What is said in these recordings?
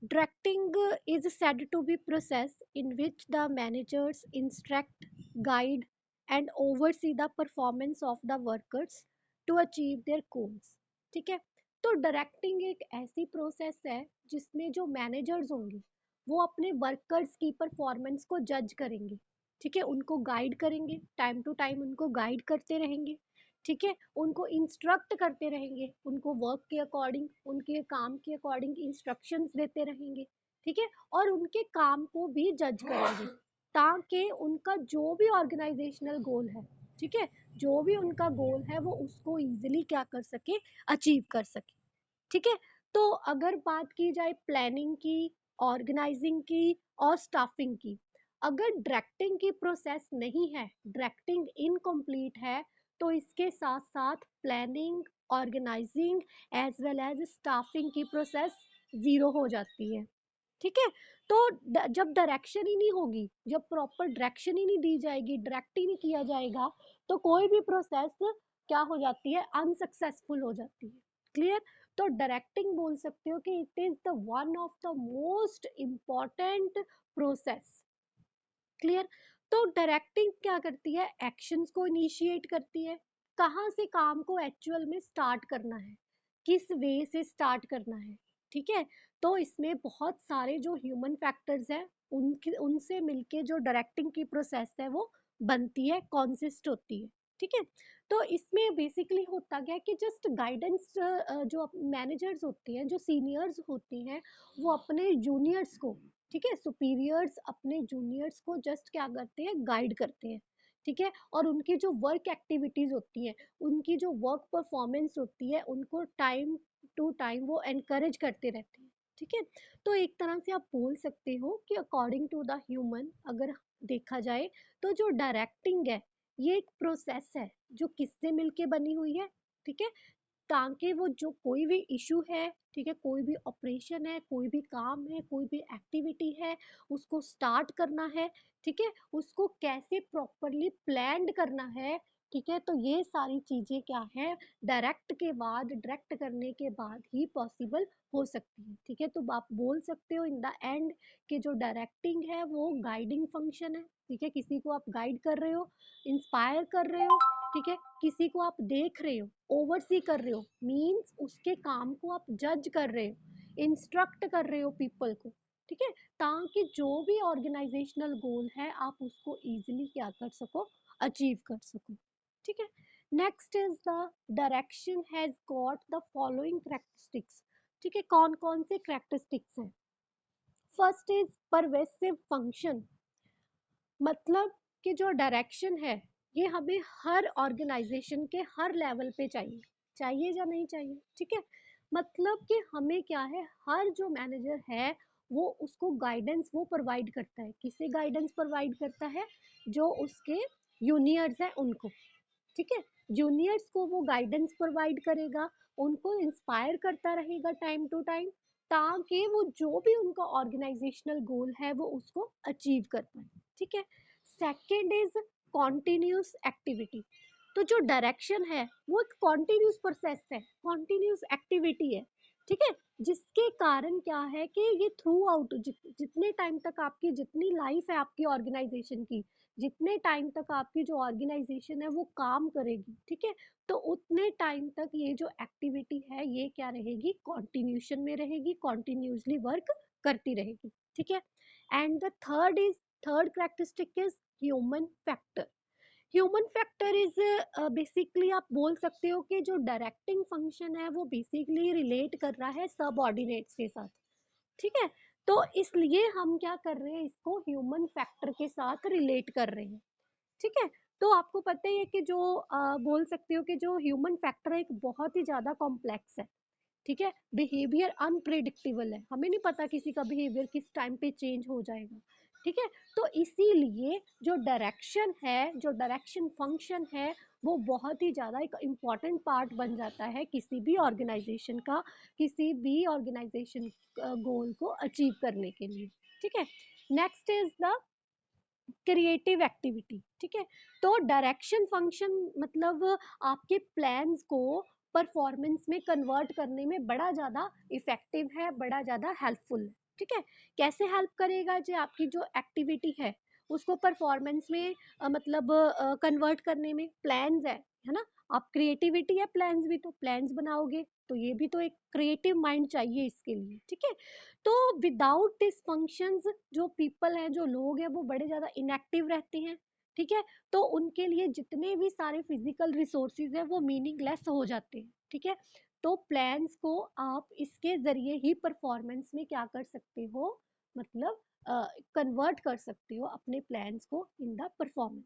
Directing is said to be process in which the managers instruct, guide and oversee the performance of the workers to achieve their goals. ठीक है, तो directing एक ऐसी process है जिसमें जो managers होंगे वो अपने वर्कर्स की परफॉर्मेंस को जज करेंगे, ठीक है, उनको गाइड करेंगे, टाइम टू टाइम उनको गाइड करते रहेंगे, ठीक है, उनको इंस्ट्रक्ट करते रहेंगे, उनको वर्क के अकॉर्डिंग, उनके काम के अकॉर्डिंग इंस्ट्रक्शंस देते रहेंगे, ठीक है, और उनके काम को भी जज करेंगे ताकि उनका जो भी ऑर्गेनाइजेशनल गोल है, ठीक है, जो भी उनका गोल है वो उसको इजीली क्या कर सके, अचीव कर सके, ठीक है। तो अगर बात की जाए प्लानिंग की, ऑर्गेनाइजिंग की और स्टाफिंग की, अगर डायरेक्टिंग की प्रोसेस नहीं है, डायरेक्टिंग इनकम्प्लीट है, तो इसके साथ साथ planning, organising as well as staffing की प्रोसेस जीरो हो जाती है, ठीक है। तो जब डायरेक्शन ही नहीं होगी, जब प्रॉपर डायरेक्शन ही नहीं दी जाएगी, डायरेक्ट ही नहीं किया जाएगा, तो कोई भी प्रोसेस क्या हो जाती है, अनसक्सेसफुल हो जाती है। क्लियर। तो डायरेक्टिंग बोल सकते हो कि it is the one of the most important process. Clear. तो डायरेक्टिंग क्या करती है, एक्शंस को इनिशिएट करती है, कहाँ से काम को एक्चुअल में स्टार्ट करना है, किस वे से स्टार्ट करना है, ठीक है। तो इसमें बहुत सारे जो ह्यूमन फैक्टर्स हैं उनके उनसे मिलके जो डायरेक्टिंग की प्रोसेस है वो बनती है, कॉन्सिस्ट होती है, ठीक है। तो इसमें बेसिकली होता क्या है कि जस्ट गाइडेंस, जो मैनेजर्स होते हैं, जो सीनियर्स होते हैं, वो अपने जूनियर्स को, ठीक है, सुपीरियर्स अपने जूनियर्स को जस्ट क्या करते हैं, गाइड करते हैं, ठीक है, और उनकी जो वर्क एक्टिविटीज होती है, उनकी जो वर्क परफॉर्मेंस होती है, उनको टाइम टू टाइम वो एनकरेज करते रहते हैं, ठीक है। तो एक तरह से आप बोल सकते हो कि अकॉर्डिंग टू द ह्यूमन अगर देखा जाए तो जो डायरेक्टिंग है ये एक प्रोसेस है जो किससे मिलके बनी हुई है, ठीक है, ताकि वो जो कोई भी इशू है, ठीक है, कोई भी ऑपरेशन है, कोई भी काम है, कोई भी एक्टिविटी है, उसको स्टार्ट करना है, ठीक है, उसको कैसे प्रॉपरली प्लान्ड करना है, ठीक है, तो ये सारी चीजें क्या है, डायरेक्ट करने के बाद ही पॉसिबल हो सकती है, ठीक है। तो आप बोल सकते हो इन द एंड कि जो डायरेक्टिंग है वो गाइडिंग फंक्शन है, ठीक है, किसी को आप गाइड कर रहे हो, इंस्पायर कर रहे हो, ठीक है, किसी को आप देख रहे हो, ओवरसी कर रहे हो, मीन्स उसके काम को आप जज कर रहे हो, इंस्ट्रक्ट कर रहे हो पीपल को, ठीक है, ताकि जो भी ऑर्गेनाइजेशनल गोल है आप उसको इजीली क्या कर सको, अचीव कर सको, ठीक है। Next is the direction has got the following characteristics, ठीक है, कौन कौन से करेक्टरिस्टिक्स हैं। फर्स्ट इज परवेसिव फंक्शन, मतलब कि जो डायरेक्शन है ये हमें हर ऑर्गेनाइजेशन के हर लेवल पे चाहिए, चाहिए या नहीं चाहिए, ठीक है। मतलब कि हमें क्या है, हर जो मैनेजर है वो उसको गाइडेंस वो प्रोवाइड करता है, किसे गाइडेंस प्रोवाइड करता है, जो उसके जूनियर्स हैं उनको, ठीक है, जूनियर्स को वो गाइडेंस प्रोवाइड करेगा, उनको इंस्पायर करता रहेगा टाइम टू टाइम, ताकि वो जो भी उनका ऑर्गेनाइजेशनल गोल है वो उसको अचीव कर पाए, ठीक है। सेकेंड इज कॉन्टिन्यूस एक्टिविटी, तो जो डायरेक्शन है वो एक कॉन्टिन्यूस प्रोसेस है, कॉन्टिन्यूस एक्टिविटी है, ठीक है, जिसके कारण क्या है कि ये थ्रू आउट जितने टाइम तक आपकी जितनी लाइफ है आपकी ऑर्गेनाइजेशन की, जितने टाइम तक आपकी जो ऑर्गेनाइजेशन है वो काम करेगी, ठीक है, तो उतने टाइम तक ये जो एक्टिविटी है ये क्या रहेगी, कॉन्टिन्यूशन में रहेगी, कॉन्टिन्यूसली वर्क करती रहेगी, ठीक है। And the third characteristic is human factor. Human factor is basically आप बोल सकते हो कि जो डायरेक्टिंग फंक्शन है वो बेसिकली रिलेट कर रहा है सबऑर्डिनेट्स के साथ, ठीक है, तो इसलिए हम क्या कर रहे हैं, इसको ह्यूमन फैक्टर के साथ रिलेट कर रहे हैं, ठीक है। तो आपको पता ही है कि जो बोल सकते हो कि जो ह्यूमन फैक्टर है एक बहुत ही ज्यादा कॉम्प्लेक्स है, ठीक है, बिहेवियर अनप्रिडिक्टेबल है, हमें नहीं पता किसी का बिहेवियर किस टाइम पे चेंज हो जाएगा, ठीक है। तो इसीलिए जो डायरेक्शन है, जो डायरेक्शन फंक्शन है वो बहुत ही ज़्यादा एक इम्पॉर्टेंट पार्ट बन जाता है किसी भी ऑर्गेनाइजेशन का, किसी भी ऑर्गेनाइजेशन गोल को अचीव करने के लिए, ठीक है। Next is the creative activity, ठीक है, तो डायरेक्शन फंक्शन मतलब आपके प्लान्स को परफॉर्मेंस में कन्वर्ट करने में बड़ा ज़्यादा इफेक्टिव है, बड़ा ज़्यादा हेल्पफुल है, ठीक है। कैसे हेल्प करेगा? जो आपकी जो एक्टिविटी है उसको परफॉर्मेंस में मतलब कन्वर्ट करने में। प्लान्स है ना, आप क्रिएटिविटी है, प्लान्स भी, तो प्लान्स बनाओगे तो ये भी तो एक क्रिएटिव माइंड चाहिए इसके लिए, ठीक है। तो विदाउट दिस फंक्शंस जो पीपल हैं, जो लोग हैं, वो बड़े ज़्यादा इनएक्टिव रहते हैं, ठीक है। तो उनके लिए जितने भी सारे फिजिकल रिसोर्सेज है वो मीनिंगलेस हो जाते हैं, ठीक है। तो प्लान्स को आप इसके ज़रिए ही परफॉर्मेंस में क्या कर सकते हो, मतलब कन्वर्ट कर सकते हो अपने प्लान्स को in the performance.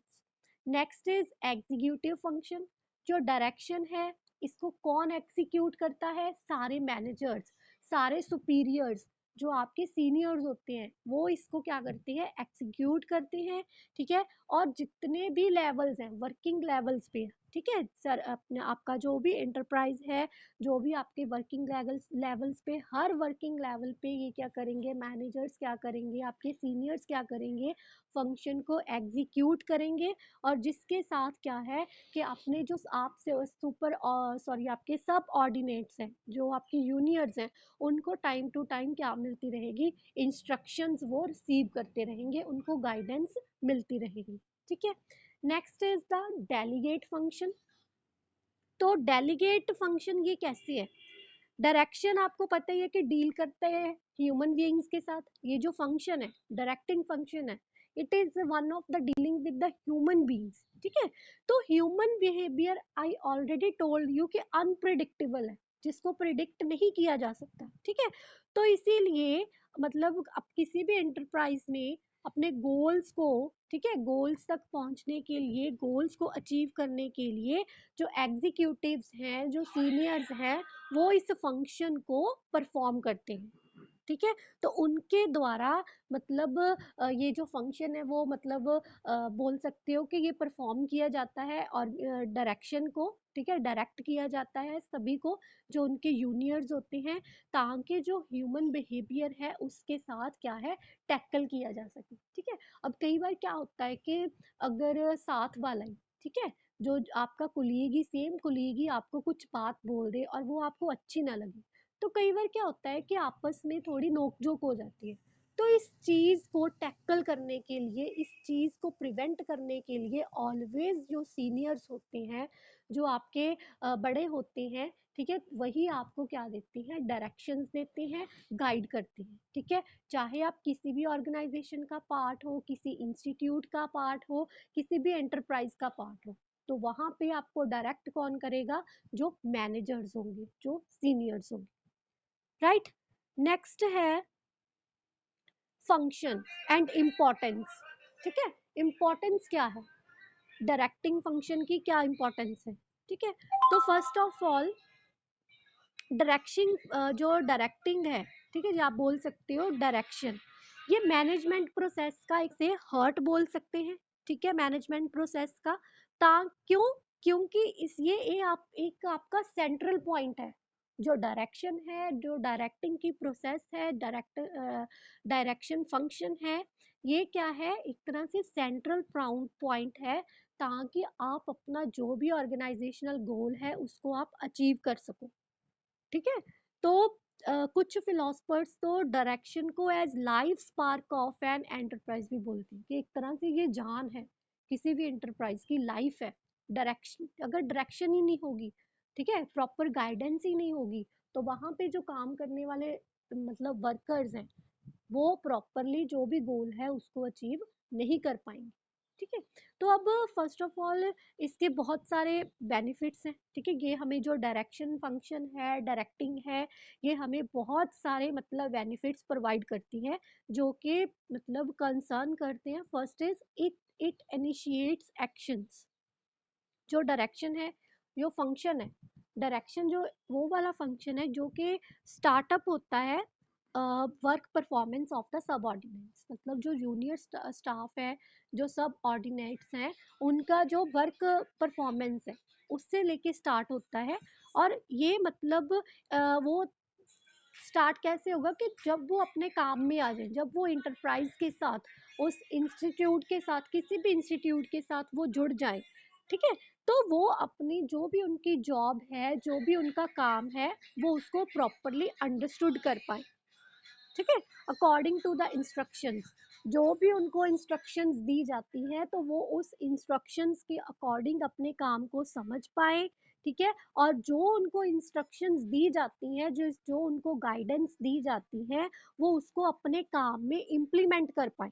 Next is executive function. जो डायरेक्शन है इसको कौन एग्जीक्यूट करता है? सारे मैनेजर्स, सारे सुपीरियर्स, जो आपके सीनियर्स होते हैं वो इसको क्या करते हैं? एग्जीक्यूट करते हैं, ठीक है। और जितने भी लेवल्स हैं वर्किंग लेवल्स पे, ठीक है सर, अपने आपका जो भी एंटरप्राइज है, जो भी आपके वर्किंग लेवल्स लेवल्स पे, हर वर्किंग लेवल पे ये क्या करेंगे? मैनेजर्स क्या करेंगे, आपके सीनियर्स क्या करेंगे? फंक्शन को एग्जीक्यूट करेंगे। और जिसके साथ क्या है कि अपने जो आपसे सुपर, सॉरी, आपके सब ऑर्डिनेट्स हैं, जो आपके जूनियर्स हैं, उनको टाइम टू टाइम क्या मिलती रहेगी? इंस्ट्रक्शंस वो रिसीव करते रहेंगे, उनको गाइडेंस मिलती रहेगी, ठीक है। Next is the delegate function. तो डेलीगेट फंक्शन ये कैसी है? डायरेक्शन आपको पता ही है कि डील करते हैं ह्यूमन बीइंग्स के साथ। ये जो फंक्शन है, डायरेक्टिंग फंक्शन है, it is one of the dealing with the human beings, ठीक है। तो human behaviour I already told you कि अनप्रिडिक्टेबल है, जिसको प्रिडिक्ट नहीं किया जा सकता, ठीक है। तो इसीलिए मतलब अब किसी भी एंटरप्राइज में अपने गोल्स को, ठीक है, गोल्स तक पहुंचने के लिए, गोल्स को अचीव करने के लिए जो एग्जीक्यूटिव्स हैं, जो सीनियर्स हैं, वो इस फंक्शन को परफॉर्म करते हैं, ठीक है। तो उनके द्वारा मतलब ये जो फंक्शन है वो मतलब बोल सकते हो कि ये परफॉर्म किया जाता है। और डायरेक्शन को, ठीक है, डायरेक्ट किया जाता है सभी को, जो उनके जूनियर्स होते हैं, ताकि जो ह्यूमन बिहेवियर है उसके साथ क्या है? टैकल किया जा सके, ठीक है। अब कई बार क्या होता है कि अगर साथ वाला ही, ठीक है, जो आपका कुलीग ही, सेम कुलीग ही आपको कुछ बात बोल दे और वो आपको अच्छी ना लगे, तो कई बार क्या होता है कि आपस में थोड़ी नोक-झोंक हो जाती है। तो इस चीज़ को टैकल करने के लिए, इस चीज़ को प्रिवेंट करने के लिए ऑलवेज़ जो सीनियर्स होते हैं, जो आपके बड़े होते हैं, ठीक है, वही आपको क्या देते हैं? डायरेक्शंस देते हैं, गाइड करते हैं, ठीक है। चाहे आप किसी भी ऑर्गेनाइज़ेशन का पार्ट हो, किसी इंस्टीट्यूट का पार्ट हो, किसी भी एंटरप्राइज़ का पार्ट हो, तो वहाँ पे आपको डायरेक्ट कौन करेगा? जो मैनेजर्स होंगे, जो सीनियर्स होंगे, राइट। नेक्स्ट है फंक्शन एंड इम्पोर्टेंस, ठीक है। इम्पोर्टेंस क्या है? डायरेक्टिंग फंक्शन की क्या इम्पोर्टेंस है, ठीक है। तो फर्स्ट ऑफ ऑल डायरेक्शन, जो डायरेक्टिंग है, ठीक है, जो आप बोल सकते हो डायरेक्शन, ये मैनेजमेंट प्रोसेस का एक से हर्ट बोल सकते हैं, ठीक है, मैनेजमेंट प्रोसेस का। ता क्यों? क्योंकि इस ये आप एक आपका सेंट्रल पॉइंट है। जो डायरेक्शन है, जो डायरेक्टिंग की प्रोसेस है, डायरेक्शन फंक्शन है, ये क्या है? एक तरह से सेंट्रल पॉइंट है, ताकि आप अपना जो भी ऑर्गेनाइजेशनल गोल है उसको आप अचीव कर सको, ठीक है। तो कुछ फिलोसफर्स तो डायरेक्शन को as life spark of an enterprise भी बोलते हैं, कि एक तरह से ये जान है, किसी भी एंटरप्राइज की लाइफ है। डायरेक्शन, अगर डायरेक्शन ही नहीं होगी, ठीक है, प्रॉपर गाइडेंस ही नहीं होगी, तो वहां पे जो काम करने वाले मतलब वर्कर्स हैं, वो प्रॉपरली जो भी गोल है उसको अचीव नहीं कर पाएंगे, ठीक है। तो अब फर्स्ट ऑफ ऑल इसके बहुत सारे बेनिफिट्स हैं, ठीक है। ये हमें जो डायरेक्शन फंक्शन है, डायरेक्टिंग है, ये हमें बहुत सारे मतलब बेनिफिट्स प्रोवाइड करती है, जो कि मतलब कंसर्न करते हैं। First is it it initiates actions. जो डायरेक्शन है, जो फंक्शन है, डायरेक्शन जो वो वाला फंक्शन है जो कि स्टार्टअप होता है work performance of the subordinates, मतलब जो जूनियर स्टाफ है, जो सब ऑर्डिनेट्स हैं, उनका जो वर्क परफॉर्मेंस है उससे लेके स्टार्ट होता है। और ये मतलब वो स्टार्ट कैसे होगा? कि जब वो अपने काम में आ जाए, जब वो इंटरप्राइज के साथ, उस इंस्टीट्यूट के साथ, किसी भी इंस्टीट्यूट के साथ वो जुड़ जाए, ठीक है, तो वो अपनी जो भी उनकी जॉब है, जो भी उनका काम है, वो उसको प्रॉपरली अंडरस्टूड कर पाए, ठीक है, अकॉर्डिंग टू द इंस्ट्रक्शंस। जो भी उनको इंस्ट्रक्शंस दी जाती हैं तो वो उस इंस्ट्रक्शंस के अकॉर्डिंग अपने काम को समझ पाए। ठीक है, और जो उनको इंस्ट्रक्शंस दी जाती हैं, जो जो उनको गाइडेंस दी जाती है, वो उसको अपने काम में इम्प्लीमेंट कर पाए।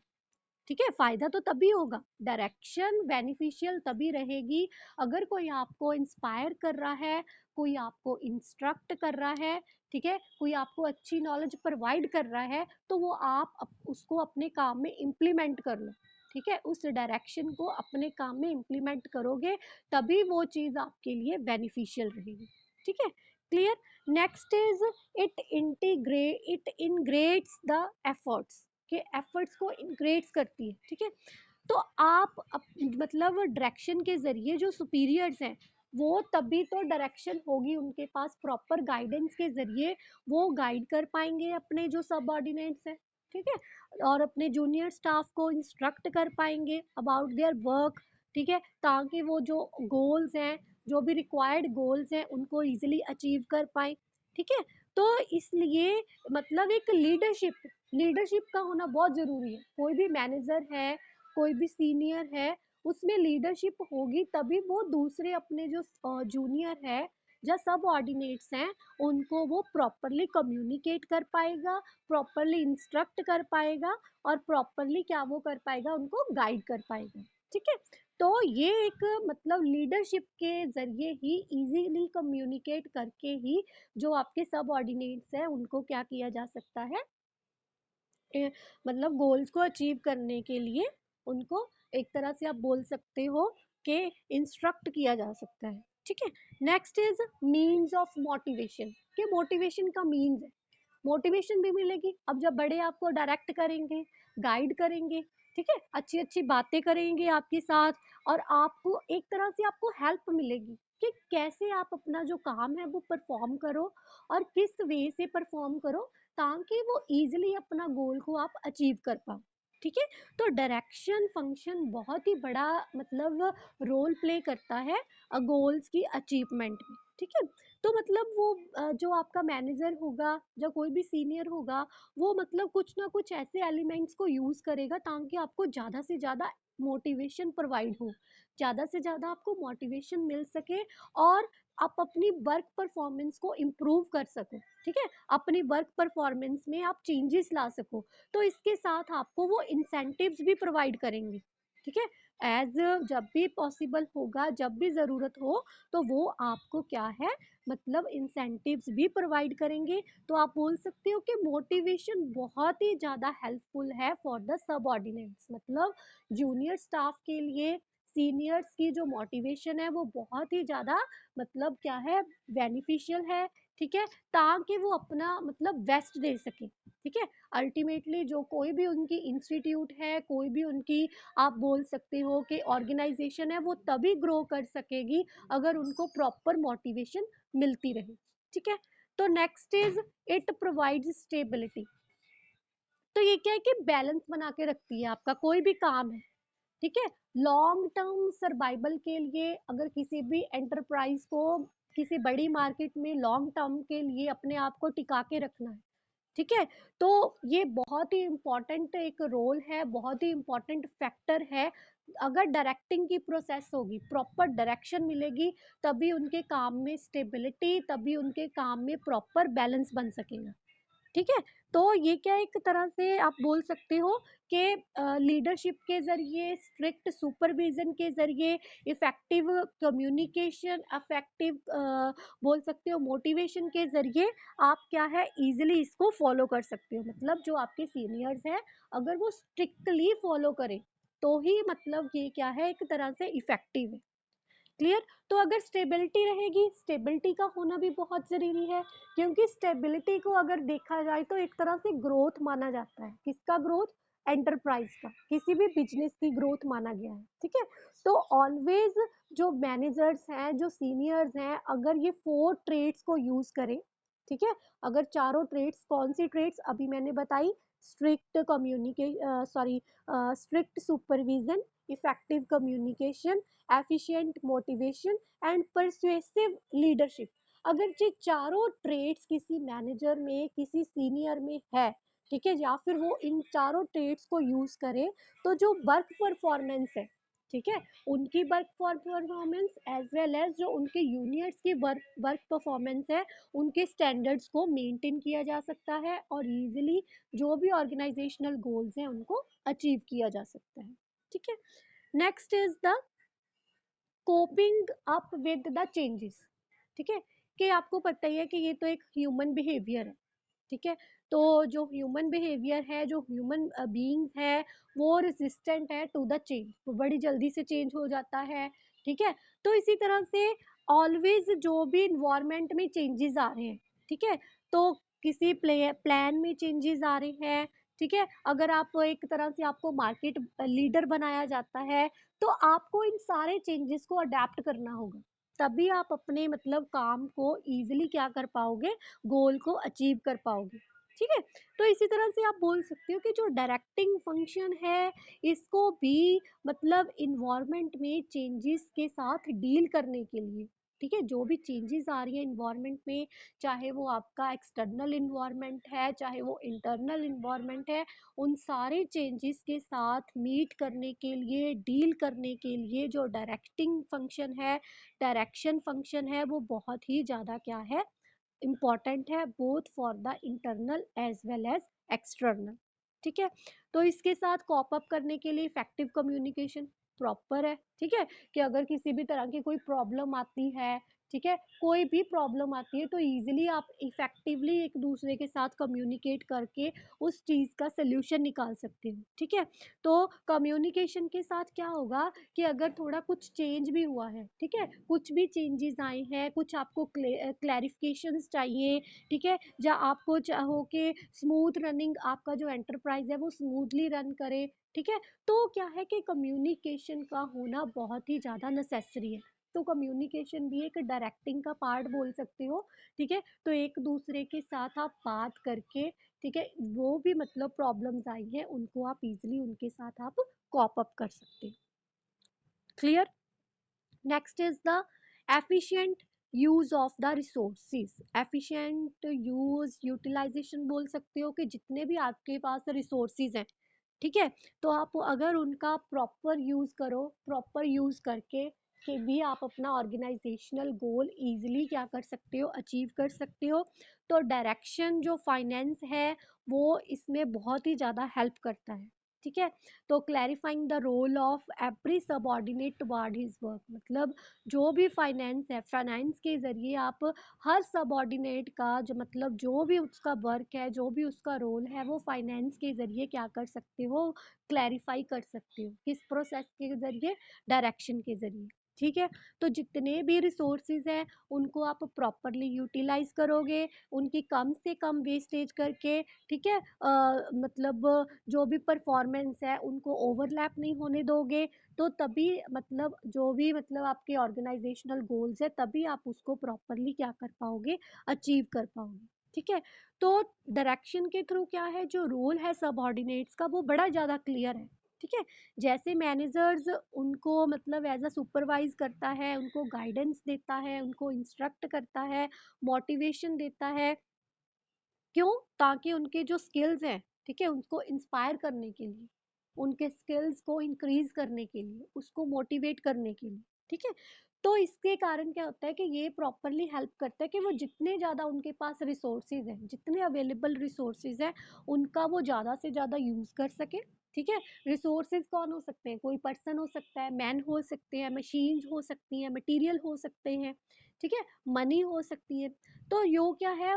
ठीक है, फायदा तो तभी होगा, डायरेक्शन बेनिफिशियल तभी रहेगी अगर कोई आपको इंस्पायर कर रहा है, कोई आपको इंस्ट्रक्ट कर रहा है, ठीक है, कोई आपको अच्छी नॉलेज प्रोवाइड कर रहा है, तो वो आप उसको अपने काम में इम्प्लीमेंट कर लो। ठीक है, उस डायरेक्शन को अपने काम में इम्प्लीमेंट करोगे, तभी वो चीज़ आपके लिए बेनिफिशियल रहेगी। ठीक है, clear. Next is it integrates the efforts, के एफर्ट्स को इंक्रेट्स करती है। ठीक है, तो आप मतलब डायरेक्शन के जरिए जो सुपीरियर्स हैं, वो तभी तो डायरेक्शन होगी उनके पास, प्रॉपर गाइडेंस के जरिए वो गाइड कर पाएंगे अपने जो सबऑर्डिनेट्स हैं। ठीक है, और अपने जूनियर स्टाफ को इंस्ट्रक्ट कर पाएंगे अबाउट देयर वर्क। ठीक है, ताकि वो जो गोल्स हैं, जो भी रिक्वायर्ड गोल्स हैं, उनको इजीली अचीव कर पाए। ठीक है, तो इसलिए मतलब एक लीडरशिप, लीडरशिप का होना बहुत जरूरी है। कोई भी मैनेजर है, कोई भी सीनियर है, उसमें लीडरशिप होगी तभी वो दूसरे अपने जो जूनियर है या सब ऑर्डिनेट्स हैं, उनको वो प्रॉपरली कम्युनिकेट कर पाएगा, प्रॉपरली इंस्ट्रक्ट कर पाएगा, और प्रॉपरली क्या वो कर पाएगा, उनको गाइड कर पाएगा। ठीक है, तो ये एक मतलब लीडरशिप के जरिए ही इजीली कम्युनिकेट करके ही जो आपके सब ऑर्डिनेट्स हैं उनको क्या किया जा सकता है, मतलब गोल्स को अचीव करने के लिए उनको एक तरह से आप बोल सकते हो कि इंस्ट्रक्ट किया जा सकता है। ठीक है, next is means of motivation, के मोटिवेशन का मीन्स है, मोटिवेशन भी मिलेगी। अब जब बड़े आपको डायरेक्ट करेंगे, गाइड करेंगे, ठीक है, अच्छी अच्छी बातें करेंगे आपके साथ, और आपको एक तरह से आपको हेल्प मिलेगी कि कैसे आप अपना जो काम है वो परफॉर्म करो, और किस वे से परफॉर्म करो ताकि वो इजीली अपना गोल को आप अचीव कर पाओ। ठीक है, तो डायरेक्शन फंक्शन बहुत ही बड़ा मतलब रोल प्ले करता है गोल्स की अचीवमेंट में। ठीक है, तो मतलब वो जो आपका मैनेजर होगा, जो कोई भी सीनियर होगा, वो मतलब कुछ ना कुछ ऐसे एलिमेंट्स को यूज करेगा ताकि आपको ज्यादा से ज्यादा मोटिवेशन प्रोवाइड हो, ज्यादा से ज्यादा आपको मोटिवेशन मिल सके, और आप अपनी वर्क परफॉर्मेंस को इम्प्रूव कर सको। ठीक है, अपनी वर्क परफॉर्मेंस में आप चेंजेस ला सको, तो इसके साथ आपको वो इंसेंटिव्स भी प्रोवाइड करेंगे। ठीक है, एज जब भी पॉसिबल होगा, जब भी ज़रूरत हो, तो वो आपको क्या है, मतलब इंसेंटिव्स भी प्रोवाइड करेंगे। तो आप बोल सकते हो कि मोटिवेशन बहुत ही ज़्यादा हेल्पफुल है फॉर द सबऑर्डिनेट्स, मतलब जूनियर स्टाफ के लिए सीनियर्स की जो मोटिवेशन है वो बहुत ही ज़्यादा मतलब क्या है, बेनिफिशियल है। ठीक है, ताकि वो अपना मतलब बेस्ट दे सके। ठीक है, अल्टीमेटली जो कोई भी उनकी इंस्टीट्यूट है, कोई भी उनकी आप बोल सकते हो कि ऑर्गेनाइजेशन है, वो तभी ग्रो कर सकेगी अगर उनको प्रॉपर मोटिवेशन मिलती रहे। ठीक है, तो next is it provides stability. तो ये क्या है कि बैलेंस बना के रखती है आपका कोई भी काम है। ठीक है, लॉन्ग टर्म सर्वाइवल के लिए अगर किसी भी एंटरप्राइज को किसी बड़ी मार्केट में लॉन्ग टर्म के लिए अपने आप को टिका के रखना है, ठीक है, तो ये बहुत ही इम्पोर्टेंट एक रोल है, बहुत ही इम्पोर्टेंट फैक्टर है। अगर डायरेक्टिंग की प्रोसेस होगी, प्रॉपर डायरेक्शन मिलेगी, तभी उनके काम में स्टेबिलिटी, तभी उनके काम में प्रॉपर बैलेंस बन सकेगा। ठीक है, तो ये क्या एक तरह से आप बोल सकते हो कि लीडरशिप के ज़रिए, स्ट्रिक्ट सुपरविज़न के ज़रिए, इफ़ेक्टिव कम्युनिकेशन, इफ़ेक्टिव बोल सकते हो मोटिवेशन के ज़रिए आप क्या है ईज़िली इसको फ़ॉलो कर सकते हो। मतलब जो आपके सीनियर्स हैं, अगर वो स्ट्रिक्टली फ़ॉलो करें, तो ही मतलब ये क्या है एक तरह से इफ़ेक्टिव है। क्लियर। तो अगर स्टेबिलिटी रहेगी, स्टेबिलिटी का होना भी बहुत ज़रूरी है, क्योंकि स्टेबिलिटी को अगर देखा जाए तो एक तरह से ग्रोथ माना जाता है। किसका ग्रोथ? एंटरप्राइज का, किसी भी बिजनेस की ग्रोथ माना गया है। ठीक है, तो ऑलवेज जो मैनेजर्स हैं, जो सीनियर्स हैं, अगर ये 4 ट्रेड्स को यूज करें, ठीक है, अगर चारों ट्रेड्स, कौन सी ट्रेड्स अभी मैंने बताई, strict strict supervision, effective communication, efficient motivation and persuasive leadership, अगर ये चारों ट्रेड्स किसी मैनेजर में, किसी सीनियर में है, ठीक है, या फिर वो इन चारों ट्रेड्स को यूज करे, तो जो वर्क परफॉर्मेंस है, ठीक है, उनकी work performance as well as जो उनके यूनियर्स की वर्क वर्क परफॉर्मेंस है, उनके स्टैंडर्ड्स को मेंटेन किया जा सकता है और इजीली जो भी ऑर्गेनाइजेशनल गोल्स हैं उनको अचीव किया जा सकता है। ठीक है, next is the coping up with the changes. ठीक है, कि आपको पता ही है कि ये तो एक ह्यूमन बिहेवियर है। ठीक है, तो जो ह्यूमन बिहेवियर है, जो ह्यूमन बीइंग्स है, वो रेजिस्टेंट है टू द चेंज, वो बड़ी जल्दी से चेंज हो जाता है। ठीक है, तो इसी तरह से ऑलवेज जो भी इन्वायरमेंट में चेंजेस आ रहे हैं, ठीक है, तो किसी प्लान में चेंजेस आ रहे हैं, ठीक है, अगर आप एक तरह से आपको मार्केट लीडर बनाया जाता है, तो आपको इन सारे चेंजेस को अडेप्ट करना होगा, तभी आप अपने मतलब काम को इजीली क्या कर पाओगे, गोल को अचीव कर पाओगे। ठीक है, तो इसी तरह से आप बोल सकते हो कि जो डायरेक्टिंग फंक्शन है, इसको भी मतलब इन्वायरमेंट में चेंजेस के साथ डील करने के लिए, ठीक है, जो भी चेंजेस आ रही है इन्वायरमेंट में, चाहे वो आपका एक्सटर्नल इन्वायरमेंट है, चाहे वो इंटरनल इन्वायरमेंट है, उन सारे चेंजेस के साथ मीट करने के लिए, डील करने के लिए जो डायरेक्टिंग फंक्शन है, डायरेक्शन फंक्शन है, वो बहुत ही ज़्यादा क्या है, इम्पॉर्टेंट है, both for the internal as well as external. ठीक है, तो इसके साथ कॉप अप करने के लिए इफेक्टिव कम्युनिकेशन प्रॉपर है। ठीक है, कि अगर किसी भी तरह की कोई प्रॉब्लम आती है, ठीक है, कोई भी प्रॉब्लम आती है, तो इजीली आप इफेक्टिवली एक दूसरे के साथ कम्युनिकेट करके उस चीज़ का सोल्यूशन निकाल सकते हो। ठीक है, तो कम्युनिकेशन के साथ क्या होगा कि अगर थोड़ा कुछ चेंज भी हुआ है, ठीक है, कुछ भी चेंजेस आए हैं, कुछ आपको क्लैरिफिकेशंस चाहिए, ठीक है, या आपको चाहो कि स्मूथ रनिंग आपका जो एंटरप्राइज है वो स्मूथली रन करे, ठीक है, तो क्या है कि कम्युनिकेशन का होना बहुत ही ज़्यादा नेसेसरी है। तो कम्युनिकेशन भी एक डायरेक्टिंग का पार्ट बोल सकते हो। ठीक है, तो एक दूसरे के साथ आप बात करके, ठीक है, वो भी मतलब प्रॉब्लम्स आई हैं उनको आप इजीली उनके साथ आप कॉप अप कर सकते हो। Clear? Next is the efficient use of the resources. Efficient use, utilisation बोल सकते हो कि जितने भी आपके पास रिसोर्सेज हैं, ठीक है, तो आप अगर उनका प्रॉपर यूज करो, प्रॉपर यूज करके कि भी आप अपना ऑर्गेनाइजेशनल गोल इजीली क्या कर सकते हो, अचीव कर सकते हो। तो डायरेक्शन जो फाइनेंस है, वो इसमें बहुत ही ज़्यादा हेल्प करता है। ठीक है, तो clarifying the role of every subordinate toward his work, मतलब जो भी फाइनेंस है, फाइनेंस के ज़रिए आप हर सबऑर्डिनेट का जो मतलब जो भी उसका वर्क है, जो भी उसका रोल है, वो फाइनेंस के ज़रिए क्या कर सकते हो, क्लैरिफाई कर सकते हो। किस प्रोसेस के ज़रिए? डायरेक्शन के ज़रिए। ठीक है, तो जितने भी रिसोर्सेज हैं उनको आप प्रॉपरली यूटिलाइज करोगे, उनकी कम से कम वेस्टेज करके, ठीक है, मतलब जो भी परफॉर्मेंस है उनको ओवरलैप नहीं होने दोगे, तो तभी मतलब जो भी मतलब आपके ऑर्गेनाइजेशनल गोल्स है, तभी आप उसको प्रॉपरली क्या कर पाओगे, अचीव कर पाओगे। ठीक है, तो डायरेक्शन के थ्रू क्या है, जो रोल है सबऑर्डिनेट्स का वो बड़ा ज़्यादा क्लियर है। ठीक है, जैसे मैनेजर्स उनको मतलब एज अ सुपरवाइज करता है, उनको गाइडेंस देता है, उनको इंस्ट्रक्ट करता है, मोटिवेशन देता है, क्यों? ताकि उनके जो स्किल्स हैं, ठीक है, उनको इंस्पायर करने के लिए, उनके स्किल्स को इंक्रीज करने के लिए, उसको मोटिवेट करने के लिए। ठीक है, तो इसके कारण क्या होता है कि ये प्रॉपरली हेल्प करता है कि वो जितने ज़्यादा उनके पास रिसोर्सेज हैं, जितने अवेलेबल रिसोर्सेज हैं, उनका वो ज़्यादा से ज़्यादा यूज़ कर सके। ठीक है, रिसोर्सेज कौन हो सकते हैं? कोई पर्सन हो सकता है, मैन हो सकते हैं, मशीन्स हो सकती हैं, मटेरियल हो सकते हैं, ठीक है, मनी हो सकती है। तो यो क्या है,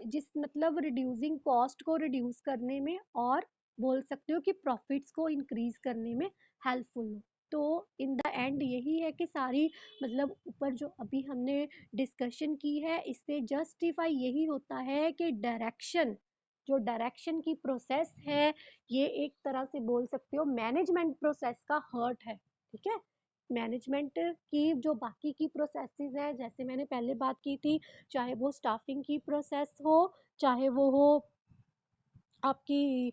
जिस मतलब रिड्यूसिंग कॉस्ट को रिड्यूस करने में, और बोल सकते हो कि प्रॉफिट्स को इंक्रीज करने में हेल्पफुल हो। तो इन द एंड यही है कि सारी मतलब ऊपर जो अभी हमने डिस्कशन की है, इससे जस्टिफाई यही होता है कि डायरेक्शन, जो डायरेक्शन की प्रोसेस है, ये एक तरह से बोल सकते हो मैनेजमेंट प्रोसेस का हार्ट है। ठीक है, मैनेजमेंट की जो बाकी की प्रोसेसेस हैं, जैसे मैंने पहले बात की थी, चाहे वो स्टाफिंग की प्रोसेस हो, चाहे वो हो आपकी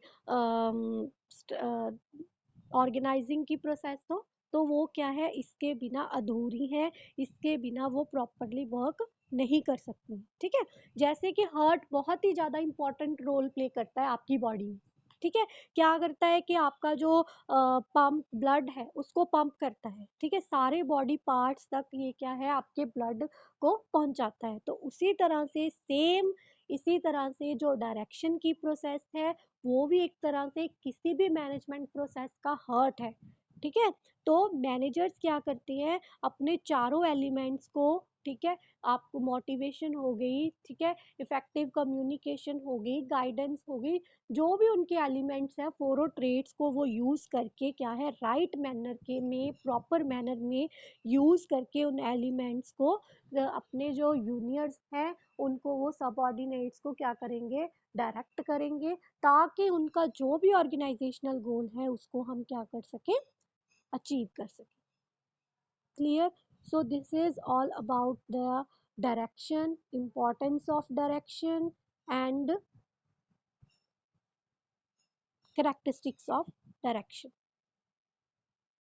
ऑर्गेनाइजिंग की प्रोसेस हो, तो वो क्या है, इसके बिना अधूरी है, इसके बिना वो प्रॉपरली वर्क नहीं कर सकती, ठीक है। जैसे कि हार्ट बहुत ही ज़्यादा इंपॉर्टेंट रोल प्ले करता है आपकी बॉडी में, ठीक है। क्या करता है कि आपका जो पंप ब्लड है उसको पंप करता है, ठीक है, सारे बॉडी पार्ट्स तक ये क्या है आपके ब्लड को पहुंचाता है। तो उसी तरह से सेम, इसी तरह से जो डायरेक्शन की प्रोसेस है वो भी एक तरह से किसी भी मैनेजमेंट प्रोसेस का हार्ट है, ठीक है। तो मैनेजर्स क्या करते हैं, अपने चारों एलिमेंट्स को, ठीक है, आपको मोटिवेशन हो गई, ठीक है, इफेक्टिव कम्युनिकेशन हो गई, गाइडेंस हो गई, जो भी उनके एलिमेंट्स हैं फोरो ट्रेड्स को वो यूज़ करके क्या है राइट मैनर के में, प्रॉपर मैनर में यूज़ करके उन एलिमेंट्स को अपने जो जूनियर्स हैं उनको, वो सबऑर्डिनेट्स को क्या करेंगे, डायरेक्ट करेंगे, ताकि उनका जो भी ऑर्गेनाइजेशनल गोल है उसको हम क्या कर सकें, अचीव कर सकें। Clear? So this is all about the direction, importance of direction, and characteristics of direction.